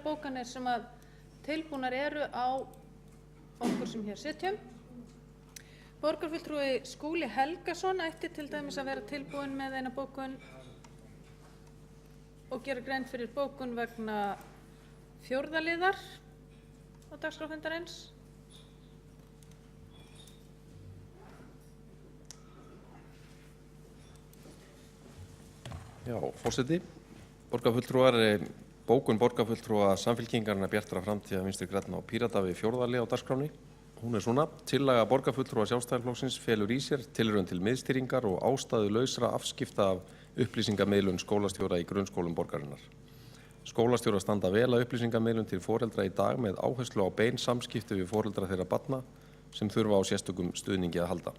bókanir sem að tilbúnar eru á okkur sem hér sitjum. Borgarfulltrúi Skúli Helgason ætti til dæmis að vera tilbúinn með eina bókun og gera grein fyrir bókun vegna 4. liðar á dagskrá fundarins. Já, forseti. Bókun borgarfulltrúa Samfylkingarinnar Bjartrar framtíðar Vinstri grænna og Pírata við 4. lið á dagskránni. Hún er svona: tillaga borgarfulltrúa Sjálfstæðisflokksins felur í sér tilraun til miðstýringar og ástæðulausra afskipta af upplýsingamiðlun skólastjóra í grunnskólum borgarinnar. Skólastjóra standa vel að upplýsingamiðlun til foreldra í dag með áherslu á bein samskipti við foreldra þeirra barna sem þurfa á sérstökum stuðningi að halda.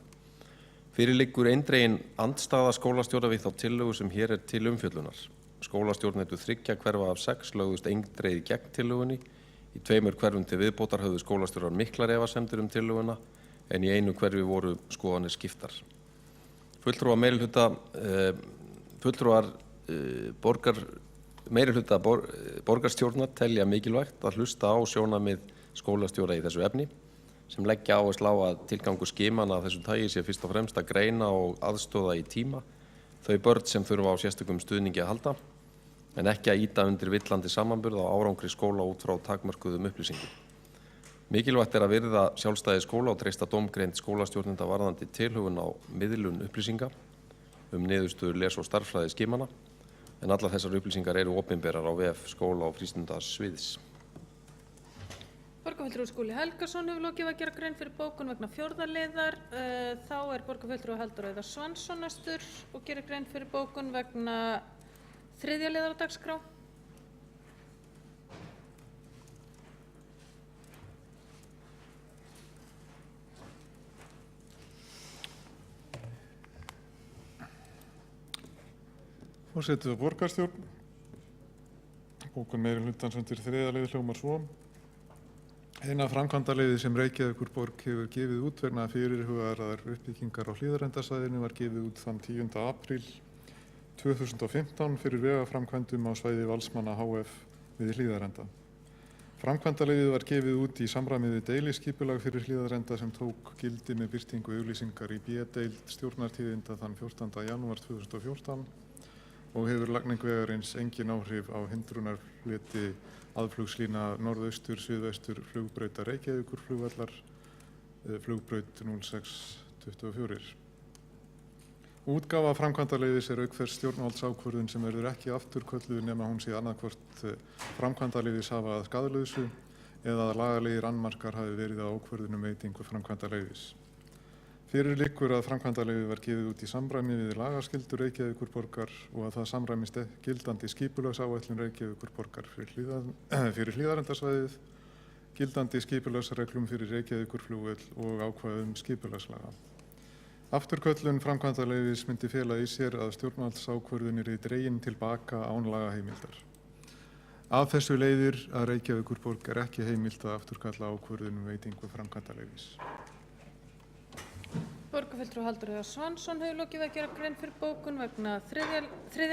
Fyrir liggur eindregin andstaða skólastjóra við þá tillögu sem hér er til umfjöllunar. Skólastjórnendur 3 hverfa af 6 lögðust eindregið gegn tillögunni. Í 2 hverfum til viðbótar höfðu skólastjórar miklar efasemdir tillöguna en í 1 hverfi voru skoðanir skiptar. Meirihluta borgarstjórnar telja mikilvægt að hlusta á sjónarmið skólastjóra í þessu efni, sem leggja áherslu á að tilgangur skimana af þessu tagi sé fyrst og fremst að greina og aðstoða í tíma þau börn sem þurfa á sérstökum stuðningi að halda, en ekki að ýta undir villandi samanburð á árangri skóla út frá takmörkuðum upplýsingum. Mikilvægt er að virða sjálfstæði skóla og treysta dómgreind skólastjórnenda varðandi tilhögun á miðlun upplýsinga niðurstöður les- og starffræði skimana, en allar þessar upplýsingar eru opinberar á vef skóla- og frístundasviðs. Borgarfulltrúi Skúli Helgason hefur lokið að gera grein fyrir bókun vegna 4. liðar. Þá er borgarfulltrúi Halldór Auðar Svansson næstur og gerir grein fyrir bókun vegna 3. liðar á dagskrá. Forseti og borgarstjórn. Bókun meirihlutans undir 3. liði hljómar svo: Eina framkvæmdaleyfið sem Reykjavíkurborg hefur gefið út vegna fyrirhugaðrar uppbyggingar á Hlíðarendasvæðinu var gefið út þann 10. apríl 2015 fyrir vegaframkvæmdum á svæði Valsmanna HF við Hlíðarenda. Framkvæmdaleyfið var gefið út í samræmi við deiliskipulag fyrir Hlíðarenda sem tók gildi með birtingu auglýsingar í B-deild Stjórnartíðinda þann 14. janúar 2014 og hefur lagning vegarins engin áhrif á hindrunarfleti aðflugslína norðaustur-suðvestur flugbrautar Reykjavíkurflugvallar, flugbraut 0624. Útgáfa framkvæmdaleyfis er auk þess stjórnvaldsákvörðun sem verður ekki afturkölluð nema hún sé annaðhvort framkvæmdaleyfis hafa að skaðlausu eða að lagalegir annmarkar hafi verið á ákvörðun veitingu framkvæmdaleyfis. Fyrir liggur að framkvæmdaleyfið var gefið út í samræmi við lagaskyldur Reykjavíkurborgar og að það samræmist gildandi skipulagsáætlun Reykjavíkurborgar fyrir Hlíðarendasvæðið, gildandi skipulagsreglum fyrir Reykjavíkurflugvöll og ákvæðum skipulagslaga. Afturköllun framkvæmdaleyfis myndi fela í sér að stjórnvaldsákvörðun yrði dregin tilbaka án lagaheimildar. Af þessu leiðir að Reykjavíkurborg er ekki heimilt að afturkalla ákvörðun veitingu framkvæmdaleyfis. Borgarfulltrúi Halldór Auðar Svansson hefur lokið að gera grein fyrir bókun vegna 3.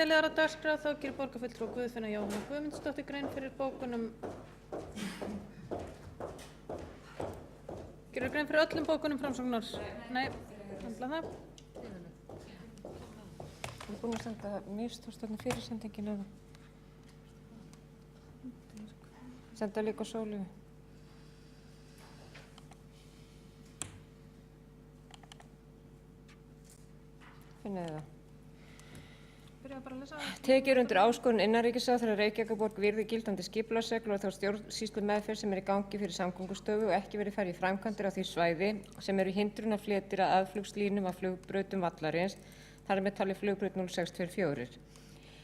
liðar á dagskrá. Þá gerir borgarfulltrúi Guðfinna Jóhanna Guðmundsdóttir grein fyrir bókunum. Gerir grein fyrir öllum bókunum Framsóknar? Nei, handla það. Ég er búin að senda Mýrstofstofnun fyrirsendingin senda líka Sólu. Tekið undir áskorun innanríkisráðherra að Reykjavíkurborg virði gildandi skipulagsreglur og þá stjórnsýslumeðferð sem er í gangi fyrir Samgöngustofu og ekki verið farið í framkvæmdir á því svæði sem eru hindrunarfletir að aðflugslínum af flugbrautum vallarins, þar með talið flugbraut 0624.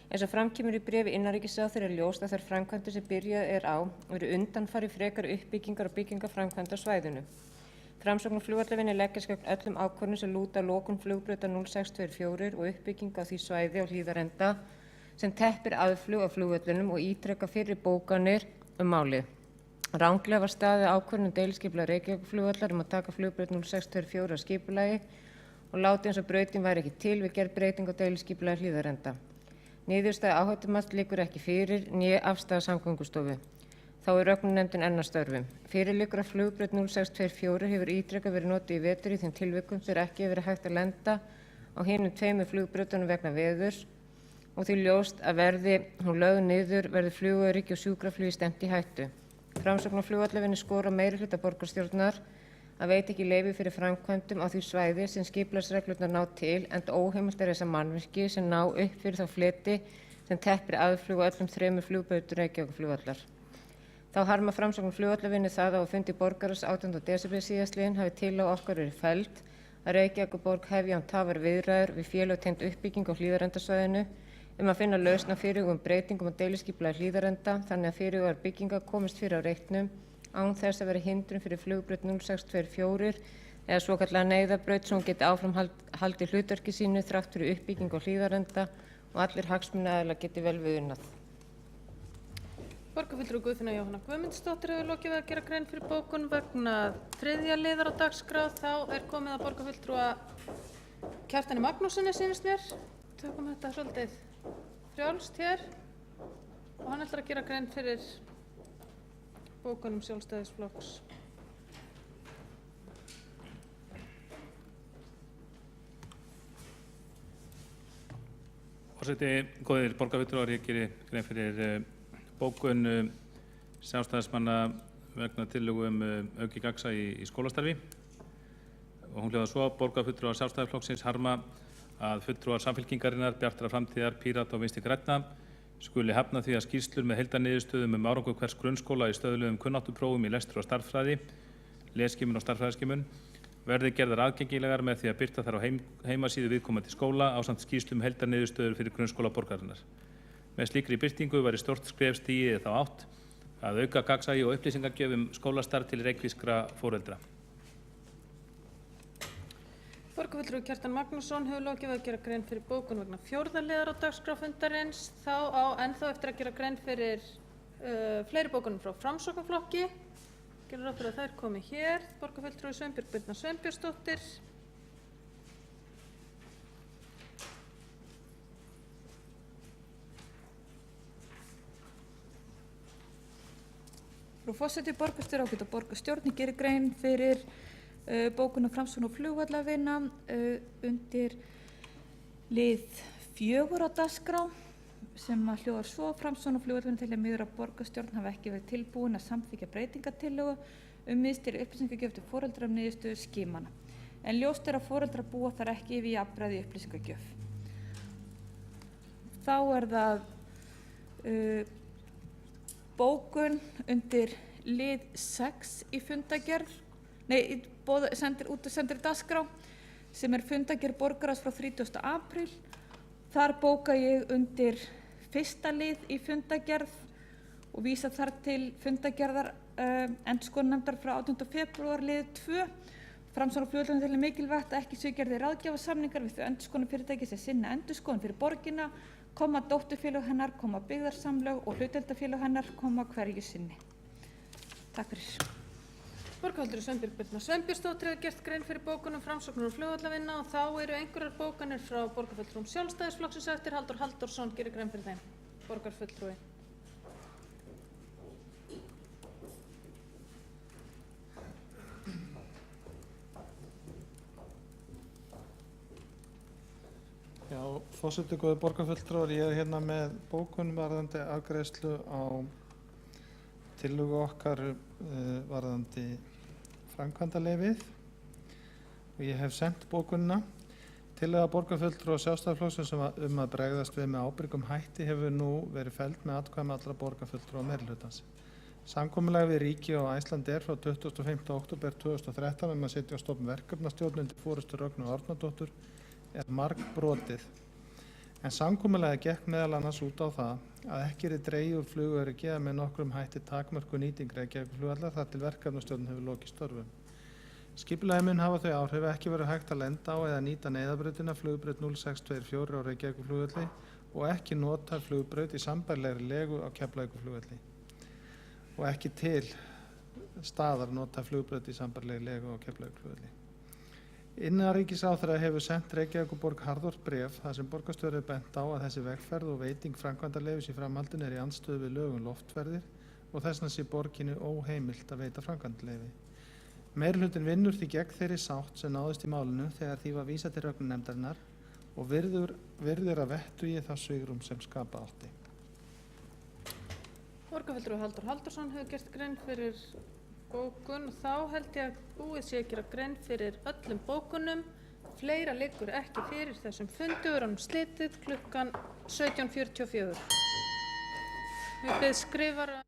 Eins og fram kemur í bréfi innanríkisráðherra er ljóst að þær framkvæmdir sem byrjað er á eru undanfari frekar uppbyggingar og byggingarframkvæmda á svæðinu. Framsóknarflugvallavinni leggjast gegn öllum ákvörðunum sem lúta að lokun flugbrautar 0624 og uppbygging á því svæði á Hlíðarenda sem teppir aðflug á flugvöllunum og ítrekka fyrri bókanir málið. Ranglega var staðið ákvörðun deiliskipulag Reykjavíkurflugvallar að taka flugbraut 0624 á skipulagi og látið eins og brautin væri ekki til við gerð breyting á deiliskipulagi Hlíðarenda. Niðurstaða áhættumats liggur ekki fyrir né afstaða Samgöngustofu. Þá er rögnunefndin enn að störfum. Fyrir liggur að flugbraut 0624 hefur ítrekað verið notuð í vetur í þeim tilvikum þegar ekki hefur verið hægt að lenda á hinum 2 flugbrautunum vegna veðurs og því ljóst að verði hún lögð niður verði flugöryggi og sjúkraflugi stefnt í hættu. Framsókn á flugvallavinnu skora meirihluta borgarstjórnar að veita ekki leyfi fyrir framkvæmdum á því svæði sem skipulagsreglurnar ná til enda óheimilt er þessa mannvirki sem ná upp fyrir þá fleti sem teppir aðflug á öllum 3 flugbrautum Reykjavíkurflugvallar. Þá harma Framsókn flugvallavinnu það á fundi borgarráðs 18. desember síðastliðinn hafi tillaga okkar verið felld að Reykjavíkurborg hefji án tafar viðræður við félög tengd uppbygging á Hlíðarendasvæðinu að finna lausn á fyrirhuguðum breytingum á deiliskipulagi Hlíðarenda þannig að fyrirhugaðar byggingar komist fyrir á reitnum án þess að vera hindrun fyrir flugbraut 0624 eða svokallaða neyðarbraut sem hún geti áfram haldið hlutverki sínu þrátt fyrir uppbygging á Hlíðarenda og allir hagsmunaaðilar geti vel við unnað. Borgarfulltrúi Guðfinna Jóhanna Guðmundsdóttir hefur lokið við að gera grein fyrir bókun vegna 3. liðar á dagskrá. Þá er komið að borgarfulltrúa Kjartani Magnússyni, sýnist mér. Tökum þetta svolítið frjálst hér og hann ætlar að gera grein fyrir bókunum Sjálfstæðisflokks. Forseti, góðir borgarfulltrúar, ég geri grein fyrir bókun sjálfstæðismanna vegna tillögu aukið gagnsæi í skólastarfi og hún hljóðar svo: borgarfulltrúar Sjálfstæðisflokksins harma að fulltrúar Samfylkingarinnar, Bjartrar framtíðar, Pírata og Vinstri grænna skuli hafna því að skýrslur með heildarniðurstöðum árangur hvers grunnskóla í stöðluðum kunnáttuprófum í lestri og stærðfræði, lesskimun og stærðfræðiskimun verði gerðar aðgengilegar með því að birta þær á heimasíðu viðkomandi skóla ásamt skýrslum heildarniðurstöður fyrir grunnskóla borgarinnar. Með slíkri birtingu væri stórt skref stigið þá átt að auka gagnsæi og upplýsingagjöf skólastarf til reykvískra foreldra. Borgarfulltrúi Kjartan Magnússon hefur lokið við að gera grein fyrir bókun vegna 4. liðar á dagskrá fundarins. Þá á ennþá eftir að gera grein fyrir fleiri bókunum frá Framsóknarflokki. Gerum ráð fyrir að þær komi hér. Borgarfulltrúi Sveinbjörg Birna Sveinbjörnsdóttir. Frú forseti, borgarstjóri ágætt og borgarstjórn gerir grein fyrir bókun á Framsókn og flugvallavinna undir lið 4 á dagskrá sem hljóðar svo: Framsókn og flugvallavinna telja miður að borgarstjórn hafi ekki verið tilbúin að samþykkja breytingatillögu miðstýri upplýsingagjöf til foreldra niðurstöðu skimana. En ljóst er að foreldrar búa þar ekki yfir jafnræði í upplýsingagjöf. Þá er það bókun undir lið 6 í fundagerð, sendir dagskrá sem er fundagerð borgarráðs frá 30. apríl. Þar bóka ég undir 1. lið í fundagerð og vísa þar til fundagerðar endurskoðunarnefndar frá 18. febrúar lið 2. Framsókn og flugvallavinna telja mikilvægt að ekki séu gerðir ráðgjafarsamningar við þau endurskoðunarfyrirtæki sem sinna endurskoðun fyrir borgina, dótturfélög hennar, byggðarsamlög og hlutdeildarfélög hennar, hverju sinni. Takk fyrir. Borgarfulltrúi Sveinbjörg Birna Sveinbjörnsdóttir hefur gert grein fyrir bókunum Framsóknar og flugvallavinna og þá eru einhverjar bókanir frá borgarfulltrúum Sjálfstæðisflokksins eftir. Halldór Halldórsson gerir grein fyrir þeim. Borgarfulltrúi. Já, forseti, góðir borgarfulltrúar, ég er hérna með bókun varðandi afgreiðslu á tillögu okkar varðandi framkvæmdaleyfið og ég hef sent bókunina. Tillaga borgarfulltrúa Sjálfstæðisflokksins að bregðast við með ábyrgum hætti hefur nú verið felld með atkvæði allra borgarfulltrúa meirihlutans. Samkomulag við ríki og Icelandair frá 25. október 2013 að setja á stofn verkefnastjórn undir forystu Rögnu Árnadóttur er margbrotið, en samkomulagið gekk meðal annars út á það að ekki yrði dregið úr flugöryggi eða með nokkrum hætti takmörkun nýting Reykjavíkurflugvallar þar til verkefnastjórnin hefur lokið störfum. Skipulagið mun hafa þau áhrif ekki verið hægt að lenda á eða nýta neyðarbrautina flugbraut 0624 á Reykjavíkurflugvelli og ekki nota flugbraut í sambærilegri legu á Keflavíkurflugvelli og ekki til staðar nota flugbraut í sambærilegri legu á Keflavíkurflugvelli. Innanríkisráðherra hefur sent Reykjavíkurborg harðort bréf þar sem borgarstjóri bent á að þessi vegferð og veiting framkvæmdaleyfis í framhaldinu er í andstöðu við lög um loftferðir og þess vegna sé borginni óheimilt að veita framkvæmdaleyfi. Meirihlutin vinnur því gegn þeirri sátt sem náðist í málinu þegar því var vísað til reglunefndarinnar og virðir að vettugi það svigrúm sem skapa átti. Borgarfulltrúi Halldór Halldórsson hefur gert grein fyrir bókun og þá held ég að búið sé að gera grein fyrir öllum bókunum. Fleira liggur ekki fyrir þessum fundi og er honum slitið klukkan 17:44. Við bið skrifara